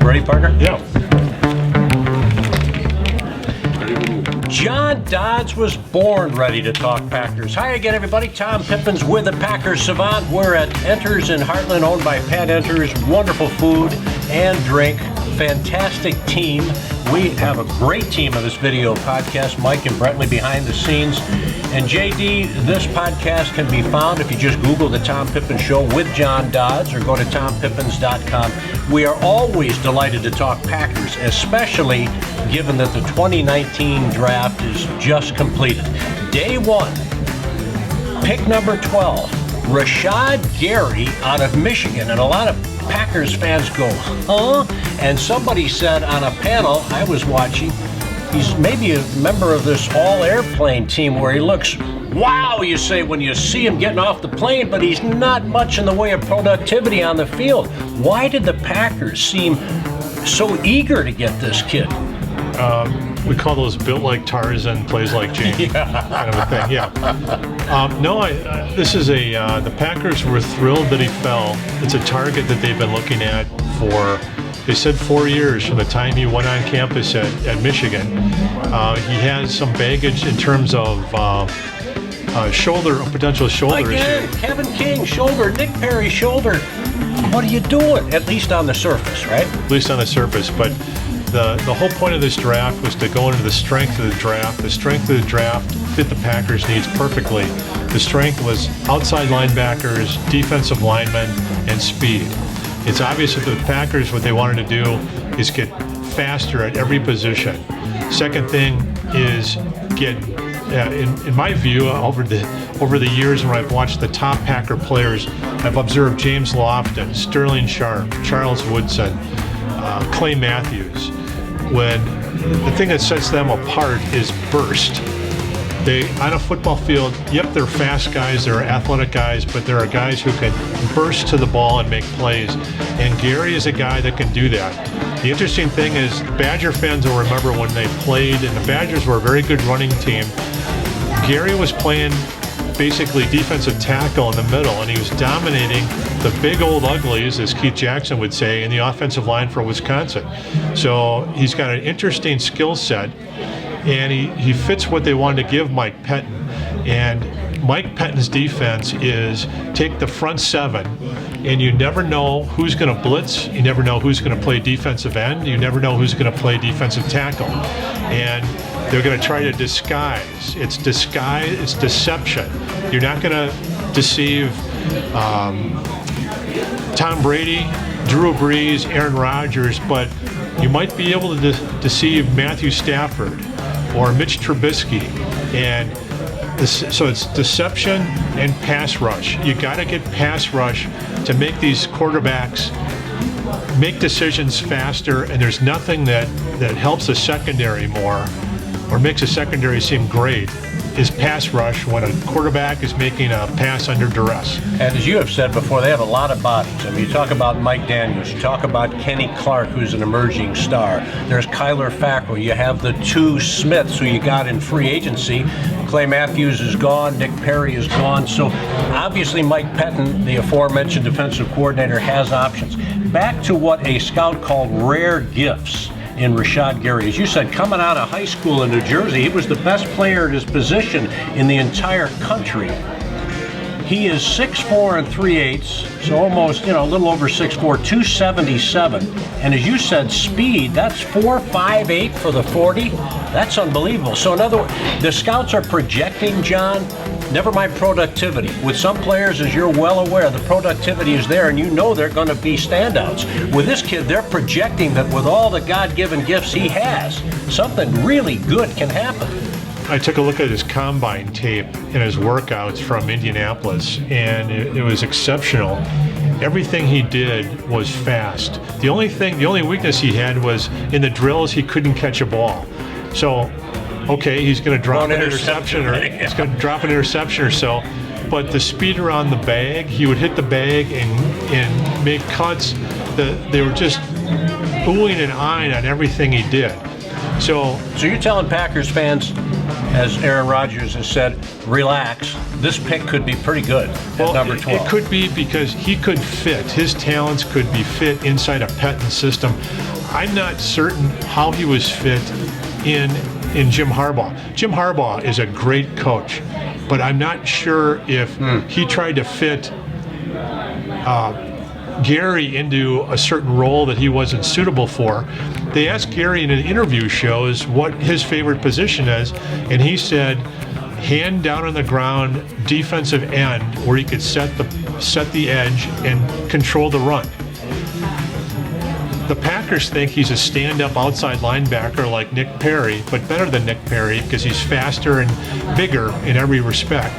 Ready, partner? Yeah. John Dodds was born ready to talk Packers. Hi again, everybody. Tom Pippins with the Packers Savant. We're at Enters in Heartland, owned by Pat Enters. Wonderful food and drink. Fantastic team. We have a great team of this video podcast. Mike and Brentley behind the scenes. And JD, this podcast can be found if you just Google the Tom Pippins Show with John Dodds or go to tompippins.com. We are always delighted to talk Packers, especially given that the 2019 draft is just completed. Day one, pick number 12, Rashad Gary out of Michigan. And a lot of Packers fans go, huh? And somebody said on a panel I was watching, he's maybe a member of this all-airplane team where he looks, wow, you say when you see him getting off the plane, but he's not much in the way of productivity on the field. Why did the Packers seem so eager to get this kid? We call those built like Tarzan, plays like James kind of a thing. Yeah. This is the Packers were thrilled that he fell. It's a target that they've been looking at for, they said 4 years from the time he went on campus at Michigan. He has some baggage in terms of potential shoulder Again, issue. Kevin King, shoulder, Nick Perry, shoulder. What are you doing? At least on the surface, right? At least on the surface, but the whole point of this draft was to go into the strength of the draft. The strength of the draft fit the Packers' needs perfectly. The strength was outside linebackers, defensive linemen, and speed. It's obvious that the Packers, what they wanted to do is get faster at every position. Second thing is get, in my view, over the years when I've watched the top Packer players, I've observed James Lofton, Sterling Sharp, Charles Woodson, Clay Matthews. When the thing that sets them apart is burst. They, on a football field, yep, they're fast guys, they're athletic guys, but there are guys who can burst to the ball and make plays. And Gary is a guy that can do that. The interesting thing is, Badger fans will remember when they played, and the Badgers were a very good running team. Gary was playing basically defensive tackle in the middle, and he was dominating the big old uglies, as Keith Jackson would say, in the offensive line for Wisconsin. So he's got an interesting skill set, and he fits what they wanted to give Mike Pettine. And Mike Pettine's defense is take the front seven, and you never know who's going to blitz, you never know who's going to play defensive end, you never know who's going to play defensive tackle. And they're going to try to disguise. It's deception. You're not going to deceive Tom Brady, Drew Brees, Aaron Rodgers, but you might be able to deceive Matthew Stafford or Mitch Trubisky. And so it's deception and pass rush. You got to get pass rush to make these quarterbacks make decisions faster, and there's nothing that helps the secondary more or makes a secondary seem great is pass rush when a quarterback is making a pass under duress. And as you have said before, they have a lot of bodies. I mean, you talk about Mike Daniels, you talk about Kenny Clark, who's an emerging star. There's Kyler Fackrell. You have the two Smiths who you got in free agency. Clay Matthews is gone. Nick Perry is gone. So obviously Mike Pettine, the aforementioned defensive coordinator, has options. Back to what a scout called rare gifts in Rashad Gary. As you said, coming out of high school in New Jersey, he was the best player at his position in the entire country. He is 6'4" 3/8", so almost, a little over 6'4", 277. And as you said, speed, that's 4.58 for the 40. That's unbelievable. So in other words, the scouts are projecting, John, never mind productivity. With some players, as you're well aware, the productivity is there, and you know they're going to be standouts. With this kid, they're projecting that with all the God-given gifts he has, something really good can happen. I took a look at his combine tape and his workouts from Indianapolis, and it was exceptional. Everything he did was fast. The only weakness he had was in the drills, he couldn't catch a ball. So, okay, he's going to drop an interception, or he's going to drop an interception or so. But the speed around the bag, he would hit the bag and make cuts. They were just oohing and eyeing on everything he did. So you're telling Packers fans, as Aaron Rodgers has said, relax. This pick could be pretty good at number 12. It could be because he could fit. His talents could be fit inside a Pettine system. I'm not certain how he was fit in Jim Harbaugh. Jim Harbaugh is a great coach, but I'm not sure if he tried to fit Gary into a certain role that he wasn't suitable for. They asked Gary in an interview shows what his favorite position is, and he said hand down on the ground defensive end where he could set the edge and control the run. The Packers think he's a stand-up outside linebacker like Nick Perry, but better than Nick Perry because he's faster and bigger in every respect.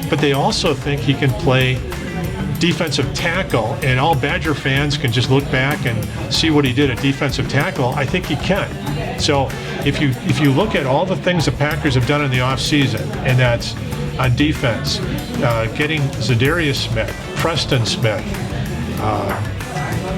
But they also think he can play defensive tackle, and all Badger fans can just look back and see what he did at defensive tackle. I think he can. So if you look at all the things the Packers have done in the offseason, and that's on defense, getting Zadarius Smith, Preston Smith,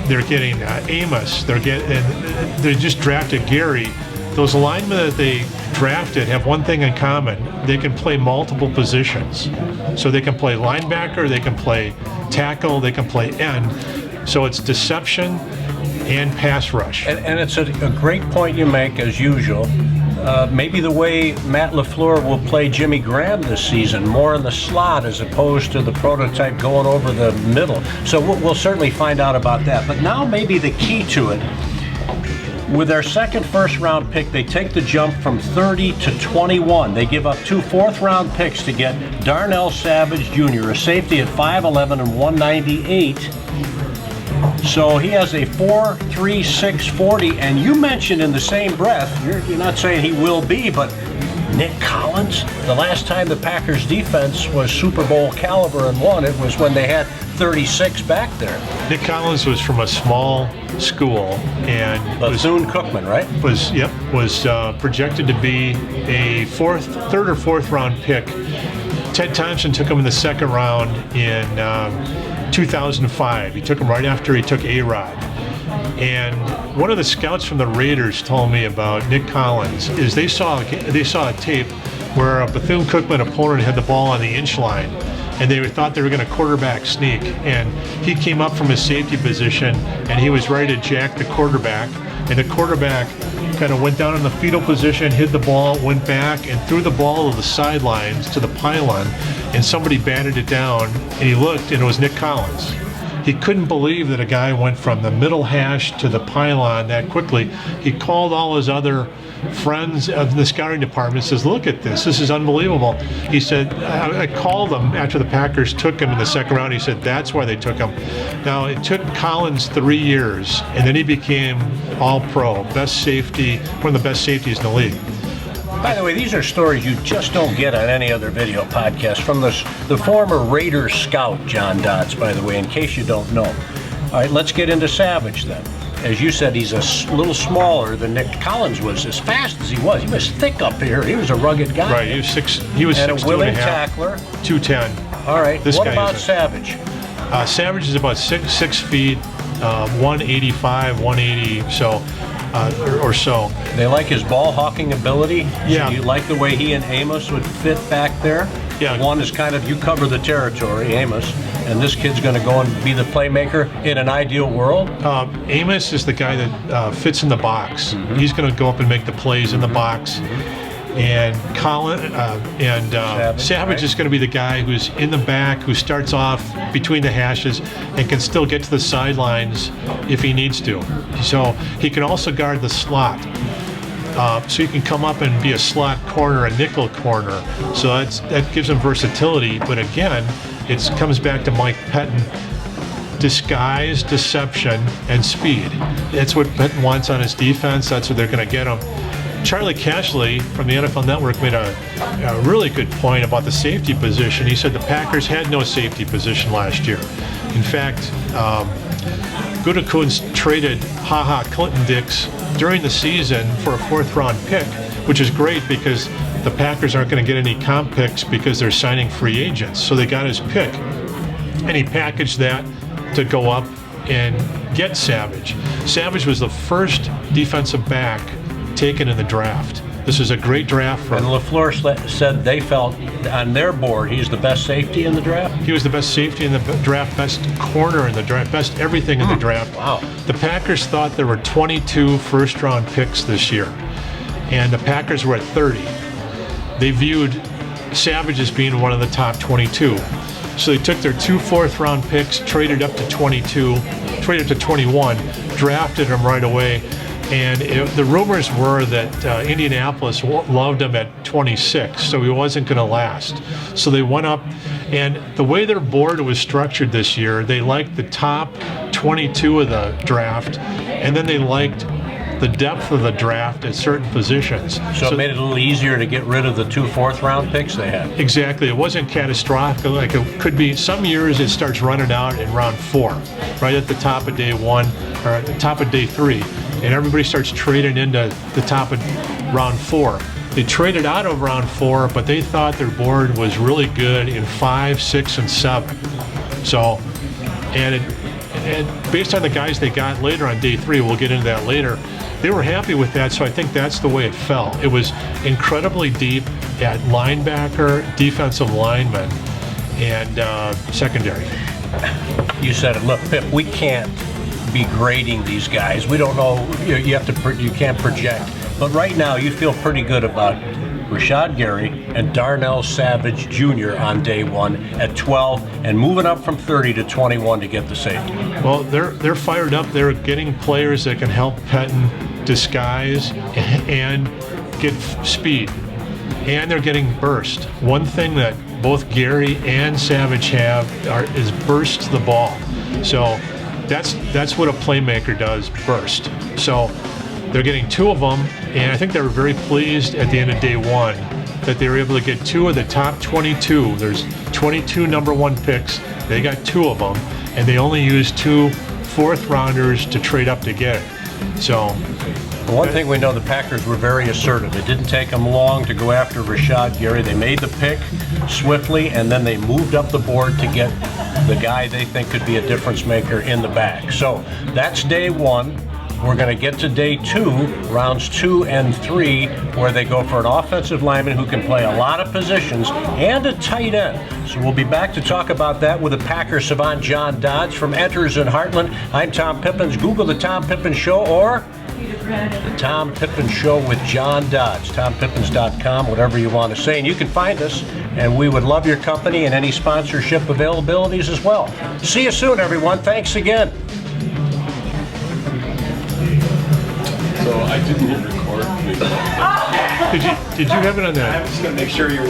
they're getting Amos, they just drafted Gary. Those linemen that they drafted have one thing in common: they can play multiple positions. So they can play linebacker, they can play tackle, they can play end. So it's deception and pass rush. And it's a great point you make, as usual. Maybe the way Matt LaFleur will play Jimmy Graham this season, more in the slot as opposed to the prototype going over the middle. So we'll certainly find out about that. But now maybe the key to it, with their second first-round pick, they take the jump from 30 to 21. They give up 2 fourth-round picks to get Darnell Savage Jr., a safety at 5'11 and 198. So he has a 4.36 40, and you mentioned in the same breath, you're not saying he will be, but Nick Collins, the last time the Packers defense was Super Bowl caliber and won, it was when they had 36 back there. Nick Collins was from a small school, and Bethune-Cookman, right? Was projected to be a third or fourth round pick. Ted Thompson took him in the second round in 2005. He took him right after he took A-Rod. And one of the scouts from the Raiders told me about Nick Collins is they saw a tape where a Bethune-Cookman opponent had the ball on the inch line, and they thought they were going to quarterback sneak. And he came up from his safety position, and he was ready to jack the quarterback. And the quarterback kind of went down in the fetal position, hid the ball, went back, and threw the ball to the sidelines to the pylon. And somebody batted it down, and he looked, and it was Nick Collins. He couldn't believe that a guy went from the middle hash to the pylon that quickly. He called all his other friends of the scouting department and says, look at this is unbelievable. He said, I called him after the Packers took him in the second round. He said, that's why they took him. Now, it took Collins 3 years, and then he became all-pro, best safety, one of the best safeties in the league. By the way, these are stories you just don't get on any other video podcast from the former Raiders scout, John Dodds, by the way, in case you don't know. All right, let's get into Savage then. As you said, he's a little smaller than Nick Collins was. As fast as he was thick up here. He was a rugged guy. Right, he was 6'2.5", a willing tackler. 210. All right, what about Savage? Savage is about 6 feet, 185, 180, or so. They like his ball hawking ability. Yeah. So you like the way he and Amos would fit back there? Yeah. One is kind of, you cover the territory, Amos, and this kid's going to go and be the playmaker in an ideal world? Amos is the guy that fits in the box. Mm-hmm. He's going to go up and make the plays in the box. And Savage is going to be the guy who's in the back, who starts off between the hashes and can still get to the sidelines if he needs to. So he can also guard the slot. So he can come up and be a slot corner, a nickel corner. So that gives him versatility. But again, it comes back to Mike Pettin. Disguise, deception, and speed. That's what Pettin wants on his defense. That's what they're going to get him. Charlie Cashley from the NFL Network made a really good point about the safety position. He said the Packers had no safety position last year. In fact, Gutekunst traded Clinton Dix during the season for a fourth-round pick, which is great because the Packers aren't going to get any comp picks because they're signing free agents. So they got his pick, and he packaged that to go up and get Savage. Savage was the first defensive back taken in the draft. This is a great draft for. And LaFleur said they felt on their board he's the best safety in the draft. He was the best safety in the draft, best corner in the draft, best everything in the draft. Wow. The Packers thought there were 22 first-round picks this year, and the Packers were at 30. They viewed Savage as being one of the top 22. So they took their 2 fourth-round picks, traded up to 22, traded to 21, drafted him right away. And the rumors were that Indianapolis loved him at 26, so he wasn't going to last. So they went up, and the way their board was structured this year, they liked the top 22 of the draft, and then they liked the depth of the draft at certain positions. So it made it a little easier to get rid of the 2 fourth-round picks they had. Exactly. It wasn't catastrophic. Like it could be some years it starts running out in round 4, right at the top of day 1 or at the top of day 3, and everybody starts trading into the top of round 4. They traded out of round 4, but they thought their board was really good in 5, 6, and 7. So, and based on the guys they got later on day 3, we'll get into that later, they were happy with that, so I think that's the way it fell. It was incredibly deep at linebacker, defensive lineman, and secondary. You said it. Look, Pip, we can't be grading these guys. We don't know. You can't project. But right now, you feel pretty good about Rashad Gary and Darnell Savage Jr. on day 1 at 12, and moving up from 30 to 21 to get the safety. Well, they're fired up. They're getting players that can help Pettin disguise and get speed, and they're getting burst. One thing that both Gary and Savage have is burst the ball. So that's what a playmaker does, burst. So they're getting 2 of them, and I think they were very pleased at the end of day 1 that they were able to get 2 of the top 22. There's 22 number 1 picks. They got 2 of them, and they only used 2 fourth-rounders to trade up to get it. So, one thing we know, the Packers were very assertive. It didn't take them long to go after Rashad Gary. They made the pick swiftly, and then they moved up the board to get the guy they think could be a difference maker in the back. So that's day 1. We're going to get to day 2, rounds 2 and 3, where they go for an offensive lineman who can play a lot of positions and a tight end. So we'll be back to talk about that with the Packer savant John Dodds from Enters in Heartland. I'm Tom Pippins. Google The Tom Pippins Show or The Tom Pippins Show with John Dodds. TomPippins.com, whatever you want to say. And you can find us, and we would love your company and any sponsorship availabilities as well. See you soon, everyone. Thanks again. So I didn't hit record. Did you have it on that? I'm just gonna make sure you're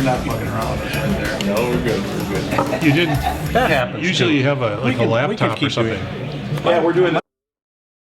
not fucking around with us right there. No, we're good. We're good. You didn't. That happens. Usually too. you have a We can laptop keep or something. doing it. Yeah, we're doing that.